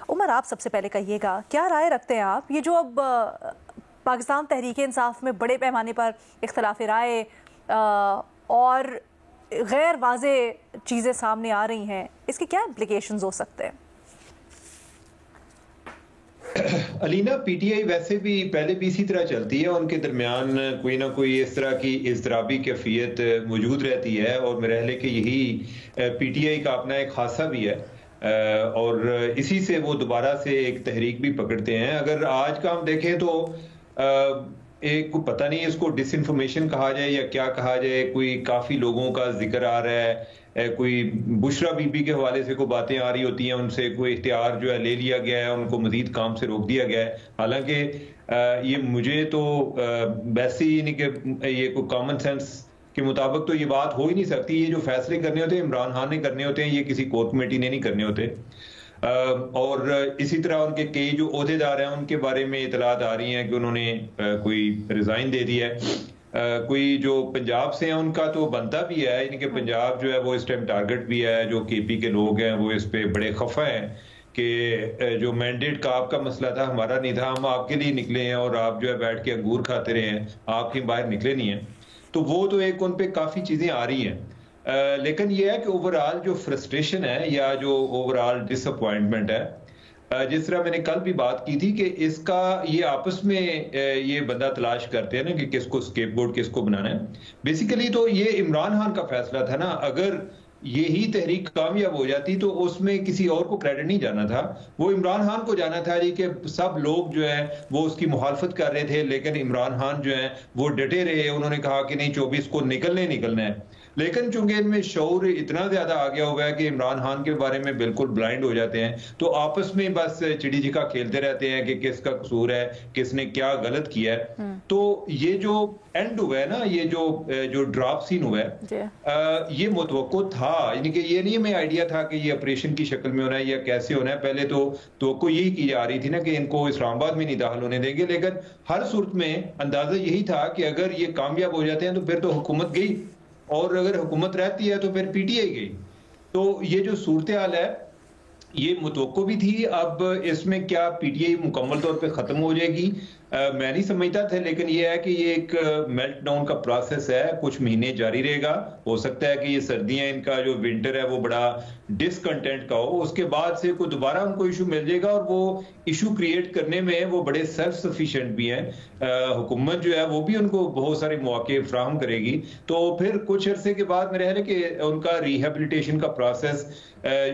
عمر آپ سب سے پہلے کہیے گا کیا رائے رکھتے ہیں آپ یہ جو اب پاکستان تحریک انصاف میں بڑے پیمانے پر اختلاف رائے اور غیر واضح چیزیں سامنے آ رہی ہیں، اس کے کیا امپلیکیشنز ہو سکتے ہیں؟ علینا پی ٹی آئی ویسے بھی پہلے بھی اسی طرح چلتی ہے، ان کے درمیان کوئی نہ کوئی اس طرح کی اضطرابی کیفیت موجود رہتی ہے، اور میرا خیال ہے کہ یہی پی ٹی آئی کا اپنا ایک خاصہ بھی ہے، اور اسی سے وہ دوبارہ سے ایک تحریک بھی پکڑتے ہیں۔ اگر آج کا ہم دیکھیں تو ایک پتہ نہیں اس کو ڈس انفارمیشن کہا جائے یا کیا کہا جائے، کوئی کافی لوگوں کا ذکر آ رہا ہے، کوئی بشرا بی بی کے حوالے سے کوئی باتیں آ رہی ہوتی ہیں، ان سے کوئی اختیار جو ہے لے لیا گیا ہے، ان کو مزید کام سے روک دیا گیا ہے۔ حالانکہ یہ مجھے تو ویسے ہی نہیں کہ یہ کوئی کامن سینس کے مطابق تو یہ بات ہو ہی نہیں سکتی، یہ جو فیصلے کرنے ہوتے ہیں عمران خان نے کرنے ہوتے ہیں، یہ کسی کورٹ کمیٹی نے نہیں کرنے ہوتے۔ اور اسی طرح ان کے کئی جو عہدے دار ہیں ان کے بارے میں اطلاعات آ رہی ہیں کہ انہوں نے کوئی ریزائن دے دیا ہے۔ کوئی جو پنجاب سے ہیں ان کا تو بنتا بھی ہے، یعنی کہ پنجاب جو ہے وہ اس ٹائم ٹارگٹ بھی ہے، جو کے پی کے لوگ ہیں وہ اس پہ بڑے خفا ہیں کہ جو مینڈیٹ کا آپ کا مسئلہ تھا ہمارا نہیں تھا، ہم آپ کے لیے نکلے ہیں اور آپ جو ہے بیٹھ کے انگور کھاتے رہے ہیں، آپ کہیں باہر نکلے نہیں ہیں۔ تو وہ تو ایک ان پہ کافی چیزیں آ رہی ہیں، لیکن یہ ہے کہ اوورآل جو فرسٹریشن ہے یا جو اوورآل ڈس اپوائنٹمنٹ ہے، جس طرح میں نے کل بھی بات کی تھی کہ اس کا یہ آپس میں یہ بندہ تلاش کرتے ہیں نا کہ کس کو اسکیپ گوڈ کس کو بنانا ہے۔ بیسیکلی تو یہ عمران خان کا فیصلہ تھا نا، اگر یہی تحریک کامیاب ہو جاتی تو اس میں کسی اور کو کریڈٹ نہیں جانا تھا، وہ عمران خان کو جانا تھا جی، کہ سب لوگ جو ہیں وہ اس کی مخالفت کر رہے تھے، لیکن عمران خان جو ہیں وہ ڈٹے رہے، انہوں نے کہا کہ نہیں 24 کو نکلنا ہے۔ لیکن چونکہ ان میں شعور اتنا زیادہ آ گیا ہوا ہے کہ عمران خان کے بارے میں بالکل بلائنڈ ہو جاتے ہیں، تو آپس میں بس چڑی چھکا کھیلتے رہتے ہیں کہ کس کا قصور ہے، کس نے کیا غلط کیا ہے۔ تو یہ جو اینڈ ہوا ہے نا، یہ جو ڈراپ سین ہوا ہے، یہ متوقع تھا، یعنی کہ یہ نہیں میں آئیڈیا تھا کہ یہ آپریشن کی شکل میں ہونا ہے یا کیسے ہونا ہے۔ پہلے تو توقع یہی کی جا رہی تھی نا کہ ان کو اسلام آباد میں نہیں داخل ہونے دیں گے، لیکن ہر صورت میں اندازہ یہی تھا کہ اگر یہ کامیاب ہو جاتے ہیں تو پھر تو حکومت گئی، اور اگر حکومت رہتی ہے تو پھر پی ٹی آئی گئی۔ تو یہ جو صورتحال ہے یہ متوقع بھی تھی۔ اب اس میں کیا پی ٹی آئی مکمل طور پہ ختم ہو جائے گی میں نہیں سمجھتا تھا، لیکن یہ ہے کہ یہ ایک میلٹ ڈاؤن کا پروسیس ہے، کچھ مہینے جاری رہے گا۔ ہو سکتا ہے کہ یہ سردیاں ان کا جو ونٹر ہے وہ بڑا ڈسکنٹینٹ کا ہو، اس کے بعد سے کوئی دوبارہ ان کو ایشو مل جائے گا، اور وہ ایشو کریٹ کرنے میں وہ بڑے سیلف سفیشینٹ بھی ہیں۔ حکومت جو ہے وہ بھی ان کو بہت سارے مواقع فراہم کرے گی، تو پھر کچھ عرصے کے بعد میرا ہے کہ ان کا ریہیبلیٹیشن کا پروسیس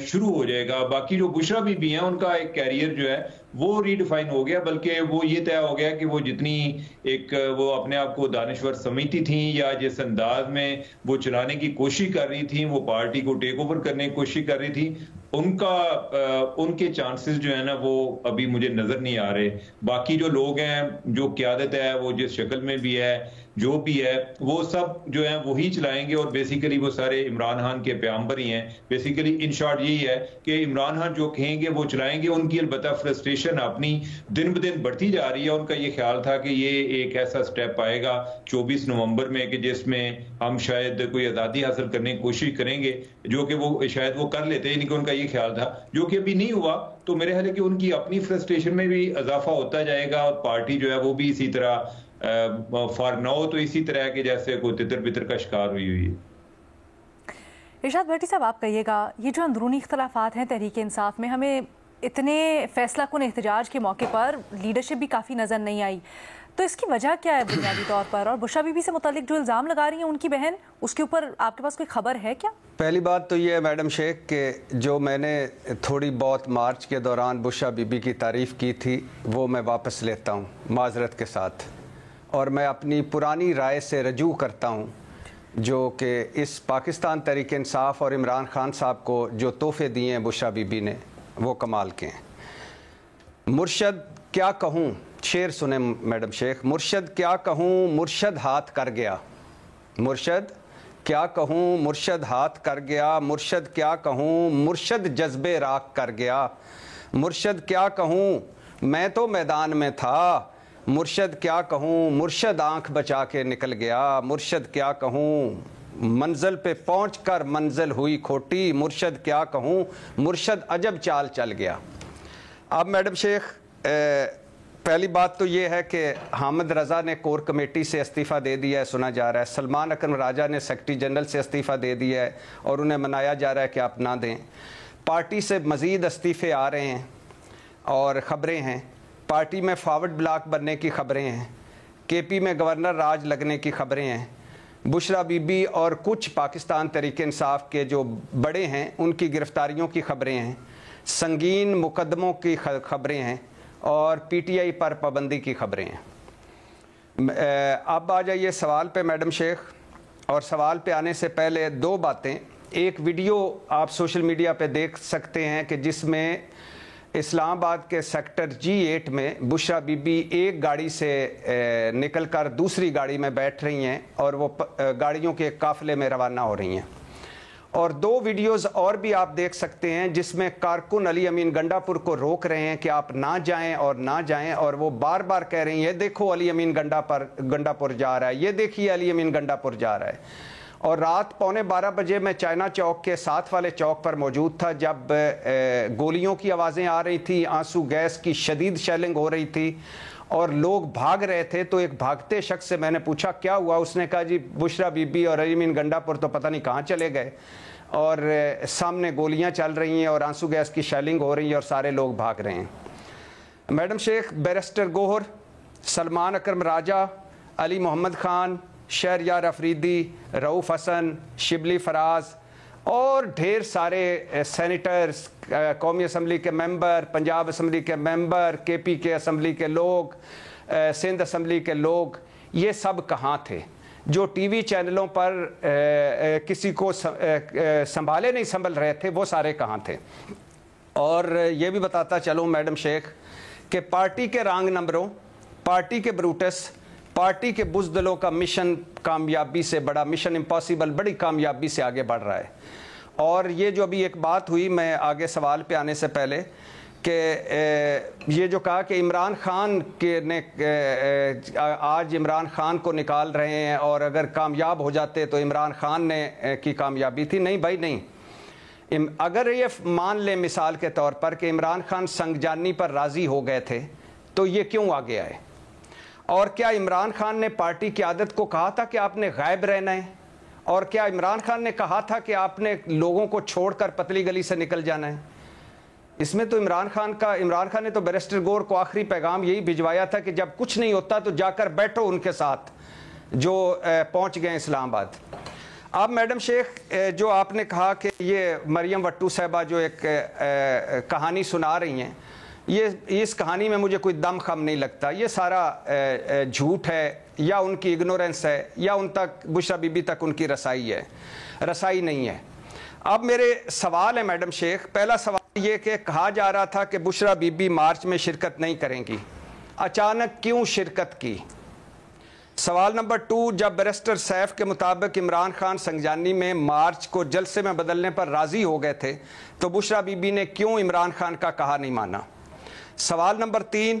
شروع ہو جائے گا۔ باقی جو بشرا بی بی ہیں ان کا ایک کیریئر جو ہے وہ ریڈیفائن ہو گیا، بلکہ وہ یہ طے ہو گیا کہ وہ جتنی ایک وہ اپنے آپ کو دانشور سمجھتی تھیں یا جس انداز میں وہ چلانے کی کوشش کر رہی تھیں، وہ پارٹی کو ٹیک اوور کرنے کی کوشش کر رہی تھی، ان کے چانسز جو ہے نا وہ ابھی مجھے نظر نہیں آ رہے۔ باقی جو لوگ ہیں، جو قیادت ہے وہ جس شکل میں بھی ہے جو بھی ہے، وہ سب جو ہیں وہی چلائیں گے، اور بیسیکلی وہ سارے عمران خان کے پیامبر ہی ہیں۔ بیسیکلی ان شارٹ یہی ہے کہ عمران خان جو کہیں گے وہ چلائیں گے۔ ان کی البتہ فرسٹریشن اپنی دن بدن بڑھتی جا رہی ہے۔ ان کا یہ خیال تھا کہ یہ ایک ایسا سٹیپ آئے گا 24 نومبر میں کہ جس میں ہم شاید کوئی آزادی حاصل کرنے کی کوشش کریں گے، جو کہ وہ شاید وہ کر لیتے، یعنی کہ ان کا یہ خیال تھا، جو کہ ابھی نہیں ہوا۔ تو میرے خیال ہے کہ ان کی اپنی فرسٹریشن میں بھی اضافہ ہوتا جائے گا، اور پارٹی جو ہے وہ بھی اسی طرح فار ناؤ تو اسی طرح کے جیسے کوئی تتر بتر کا شکار ہوئی ہے۔ ارشاد بھٹی صاحب آپ کہیے گا، یہ جو اندرونی اختلافات ہیں تحریک انصاف میں، ہمیں اتنے فیصلہ کن احتجاج کے موقع پر لیڈرشپ بھی کافی نظر نہیں آئی، تو اس کی وجہ کیا ہے بنیادی طور پر؟ اور بشرا بی بی سے متعلق جو الزام لگا رہی ہیں ان کی بہن، اس کے اوپر آپ کے پاس کوئی خبر ہے کیا؟ پہلی بات تو یہ ہے میڈم شیخ کہ جو میں نے تھوڑی بہت مارچ کے دوران بشرا بی بی کی تعریف کی تھی وہ میں واپس لیتا ہوں معذرت کے ساتھ، اور میں اپنی پرانی رائے سے رجوع کرتا ہوں جو کہ اس پاکستان تحریک انصاف اور عمران خان صاحب کو جو تحفے دیے ہیں بشرا بی بی نے وہ کمال کے ہیں۔ مرشد کیا کہوں، شعر سنیں میڈم شیخ، مرشد کیا کہوں مرشد ہاتھ کر گیا، مرشد کیا کہوں مرشد ہاتھ کر گیا، مرشد کیا کہوں مرشد جذبے راک کر گیا، مرشد کیا کہوں میں تو میدان میں تھا، مرشد کیا کہوں مرشد آنکھ بچا کے نکل گیا، مرشد کیا کہوں منزل پہ پہنچ کر منزل ہوئی کھوٹی، مرشد کیا کہوں مرشد عجب چال چل گیا۔ اب میڈم شیخ پہلی بات تو یہ ہے کہ حامد رضا نے کور کمیٹی سے استعفیٰ دے دیا ہے، سنا جا رہا ہے. سلمان اکرم راجہ نے سیکرٹری جنرل سے استعفیٰ دے دیا ہے اور انہیں منایا جا رہا ہے کہ آپ نہ دیں. پارٹی سے مزید استعفے آ رہے ہیں اور خبریں ہیں. پارٹی میں فارورڈ بلاک بننے کی خبریں ہیں. کے پی میں گورنر راج لگنے کی خبریں ہیں. بشرا بی بی اور کچھ پاکستان تحریک انصاف کے جو بڑے ہیں ان کی گرفتاریوں کی خبریں ہیں. سنگین مقدموں کی خبریں ہیں اور پی ٹی آئی پر پابندی کی خبریں ہیں. اب آ جائیے سوال پہ میڈم شیخ. اور سوال پہ آنے سے پہلے دو باتیں. ایک ویڈیو آپ سوشل میڈیا پہ دیکھ سکتے ہیں کہ جس میں اسلام آباد کے سیکٹر G8 میں بشرا بی بی ایک گاڑی سے نکل کر دوسری گاڑی میں بیٹھ رہی ہیں اور وہ گاڑیوں کے قافلے میں روانہ ہو رہی ہیں. اور دو ویڈیوز اور بھی آپ دیکھ سکتے ہیں جس میں کارکن علی امین گنڈا پور کو روک رہے ہیں کہ آپ نہ جائیں اور نہ جائیں، اور وہ بار بار کہہ رہی ہیں دیکھو علی امین گنڈا پور جا رہا ہے، یہ دیکھیے علی امین گنڈا پور جا رہا ہے. اور رات 11:15 بجے میں چائنا چوک کے ساتھ والے چوک پر موجود تھا جب گولیوں کی آوازیں آ رہی تھی، آنسو گیس کی شدید شیلنگ ہو رہی تھی اور لوگ بھاگ رہے تھے. تو ایک بھاگتے شخص سے میں نے پوچھا کیا ہوا، اس نے کہا جی بشرا بی بی اور علی امین گنڈا پور تو پتہ نہیں کہاں چلے گئے اور سامنے گولیاں چل رہی ہیں اور آنسو گیس کی شیلنگ ہو رہی ہے اور سارے لوگ بھاگ رہے ہیں. میڈم شیخ بیرسٹر گوہر، سلمان اکرم راجہ، علی محمد خان، شہریار افریدی، رؤوف حسن، شبلی فراز اور ڈھیر سارے سینیٹرز، قومی اسمبلی کے ممبر، پنجاب اسمبلی کے ممبر، کے پی کے اسمبلی کے لوگ، سندھ اسمبلی کے لوگ، یہ سب کہاں تھے؟ جو ٹی وی چینلوں پر کسی کو سنبھالے نہیں سنبھل رہے تھے وہ سارے کہاں تھے؟ اور یہ بھی بتاتا چلوں میڈم شیخ کہ پارٹی کے رانگ نمبروں، پارٹی کے بروٹس، پارٹی کے بزدلوں کا مشن کامیابی سے بڑا، مشن امپاسبل بڑی کامیابی سے آگے بڑھ رہا ہے. اور یہ جو ابھی ایک بات ہوئی میں آگے سوال پہ آنے سے پہلے کہ یہ جو کہا کہ عمران خان کے نے آج عمران خان کو نکال رہے ہیں اور اگر کامیاب ہو جاتے تو عمران خان نے کی کامیابی تھی. نہیں بھائی نہیں. اگر یہ مان لیں مثال کے طور پر کہ عمران خان سنگجانی پر راضی ہو گئے تھے تو یہ کیوں آگے آئے؟ اور کیا عمران خان نے پارٹی قیادت کو کہا تھا کہ آپ نے غائب رہنا ہے؟ اور کیا عمران خان نے کہا تھا کہ آپ نے لوگوں کو چھوڑ کر پتلی گلی سے نکل جانا ہے؟ اس میں تو عمران خان نے تو بیرسٹر گور کو آخری پیغام یہی بھجوایا تھا کہ جب کچھ نہیں ہوتا تو جا کر بیٹھو ان کے ساتھ جو پہنچ گئے اسلام آباد. اب میڈم شیخ جو آپ نے کہا کہ یہ مریم وٹو صاحبہ جو ایک کہانی سنا رہی ہیں، یہ اس کہانی میں مجھے کوئی دم خم نہیں لگتا. یہ سارا جھوٹ ہے یا ان کی اگنورنس ہے یا ان تک بشرا بی بی تک ان کی رسائی نہیں ہے. اب میرے سوال ہے میڈم شیخ. پہلا سوال یہ کہ کہا جا رہا تھا کہ بشرا بی بی مارچ میں شرکت نہیں کریں گی، اچانک کیوں شرکت کی؟ سوال نمبر 2، جب بیرسٹر سیف کے مطابق عمران خان سنگجانی میں مارچ کو جلسے میں بدلنے پر راضی ہو گئے تھے تو بشرا بی بی نے کیوں عمران خان کا کہا نہیں مانا؟ سوال نمبر 3،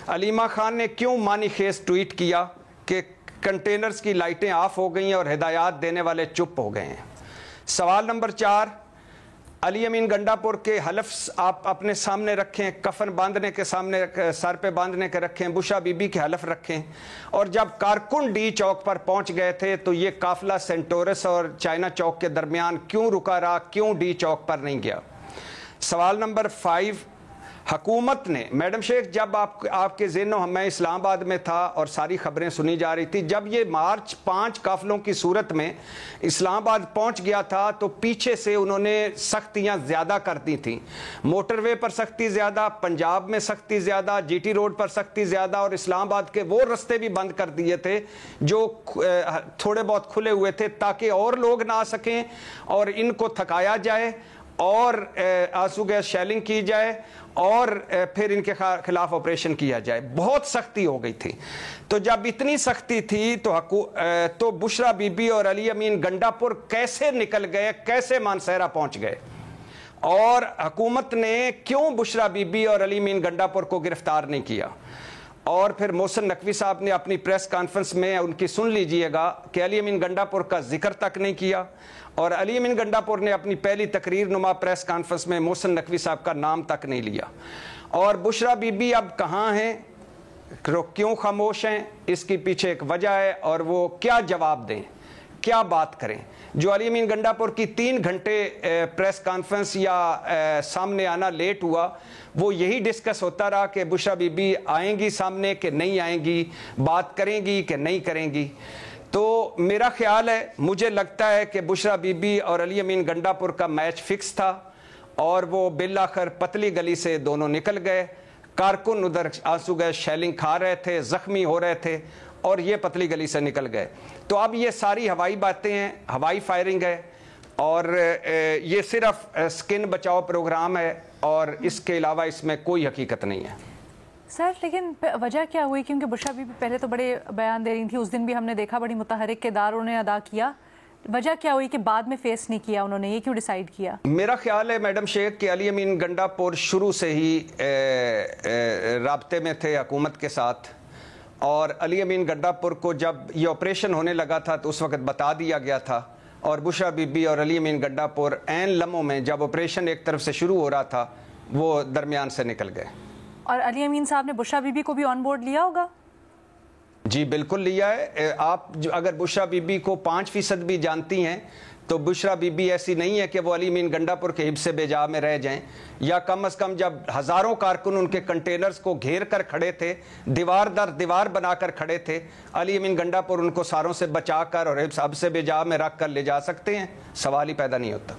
علیمہ خان نے کیوں معنی خیز ٹویٹ کیا کہ کنٹینرز کی لائٹیں آف ہو گئی ہیں اور ہدایات دینے والے چپ ہو گئے ہیں؟ سوال نمبر 4، علی امین گنڈا پور کے حلف آپ اپنے سامنے رکھیں، کفن باندھنے کے سامنے سر پہ باندھنے کے رکھیں، بشرا بی بی کے حلف رکھیں. اور جب کارکن ڈی چوک پر پہنچ گئے تھے تو یہ قافلہ سینٹورس اور چائنا چوک کے درمیان کیوں رکا رہا، کیوں ڈی چوک پر نہیں گیا؟ سوال نمبر 5، حکومت نے میڈم شیخ جب آپ کے ذہنوں میں اسلام آباد میں تھا اور ساری خبریں سنی جا رہی تھی، جب یہ مارچ 5 قافلوں کی صورت میں اسلام آباد پہنچ گیا تھا تو پیچھے سے انہوں نے سختیاں زیادہ کر دی تھیں. موٹر وے پر سختی زیادہ، پنجاب میں سختی زیادہ، جی ٹی روڈ پر سختی زیادہ، اور اسلام آباد کے وہ رستے بھی بند کر دیے تھے جو تھوڑے بہت کھلے ہوئے تھے تاکہ اور لوگ نہ آ سکیں اور ان کو تھکایا جائے اور آنسو گیس شیلنگ کی جائے اور پھر ان کے خلاف آپریشن کیا جائے. بہت سختی ہو گئی تھی. تو جب اتنی سختی تھی تو بشرا بی بی اور علی امین گنڈا پور کیسے نکل گئے، کیسے مانسہرہ پہنچ گئے؟ اور حکومت نے کیوں بشرا بی بی اور علی امین گنڈا پور کو گرفتار نہیں کیا؟ اور پھر محسن نقوی صاحب نے اپنی پریس کانفرنس میں ان کی سن لیجئے گا کہ علی امین گنڈاپور کا ذکر تک نہیں کیا، اور علی امین گنڈاپور نے اپنی پہلی تقریر نما پریس کانفرنس میں محسن نقوی صاحب کا نام تک نہیں لیا۔ اور بشرا بی بی اب کہاں ہیں، کیوں خاموش ہیں، اس کی پیچھے ایک وجہ ہے، اور وہ کیا جواب دیں، کیا بات کریں۔ جو علی امین گنڈاپور کی 3 گھنٹے پریس کانفرنس یا سامنے آنا لیٹ ہوا، وہ یہی ڈسکس ہوتا رہا کہ بشرا بی بی آئیں گی سامنے کہ نہیں آئیں گی، بات کریں گی کہ نہیں کریں گی۔ تو میرا خیال ہے، مجھے لگتا ہے کہ بشرا بی بی اور علی امین گنڈاپور کا میچ فکس تھا، اور وہ بالآخر پتلی گلی سے دونوں نکل گئے۔ کارکن ادھر آنسو گئے شیلنگ کھا رہے تھے، زخمی ہو رہے تھے، اور یہ پتلی گلی سے نکل گئے۔ تو اب یہ ساری ہوائی باتیں ہیں، ہوائی فائرنگ ہے، اور یہ صرف سکن بچاؤ پروگرام ہے، اور اس کے علاوہ اس میں کوئی حقیقت نہیں ہے۔ سر لیکن وجہ کیا ہوئی؟ کیونکہ بشرا بی بی پہلے تو بڑے بیان دے رہی تھی، اس دن بھی ہم نے دیکھا بڑی متحرک کردار انہوں نے ادا کیا، وجہ کیا ہوئی کہ بعد میں فیس نہیں کیا انہوں نے؟ یہ کیوں ڈیسائیڈ کیا؟ میرا خیال ہے میڈم شیخ کہ علی امین گنڈاپور شروع سے ہی رابطے میں تھے حکومت کے ساتھ، اور علی امین گنڈاپور کو جب یہ آپریشن ہونے لگا تھا تو اس وقت بتا دیا گیا تھا، اور بشرا بی بی اور علی امین گنڈاپور عین لمحوں میں جب آپریشن ایک طرف سے شروع ہو رہا تھا وہ درمیان سے نکل گئے۔ اور علی امین صاحب نے بشرا بی بی کو بھی آن بورڈ لیا ہوگا؟ جی بالکل لیا ہے۔ آپ اگر بشرا بی بی کو 5% بھی جانتی ہیں تو بشرا بی بی ایسی نہیں ہے کہ وہ علی امین گنڈاپور کے حب سے بے جا میں رہ جائیں، یا کم از کم جب ہزاروں کارکن ان کے کنٹینرز کو گھیر کر کھڑے تھے، دیوار در دیوار بنا کر کھڑے تھے، علی امین گنڈاپور ان کو ساروں سے بچا کر اور حب سے بے جا میں رکھ کر لے جا سکتے ہیں؟ سوال ہی پیدا نہیں ہوتا۔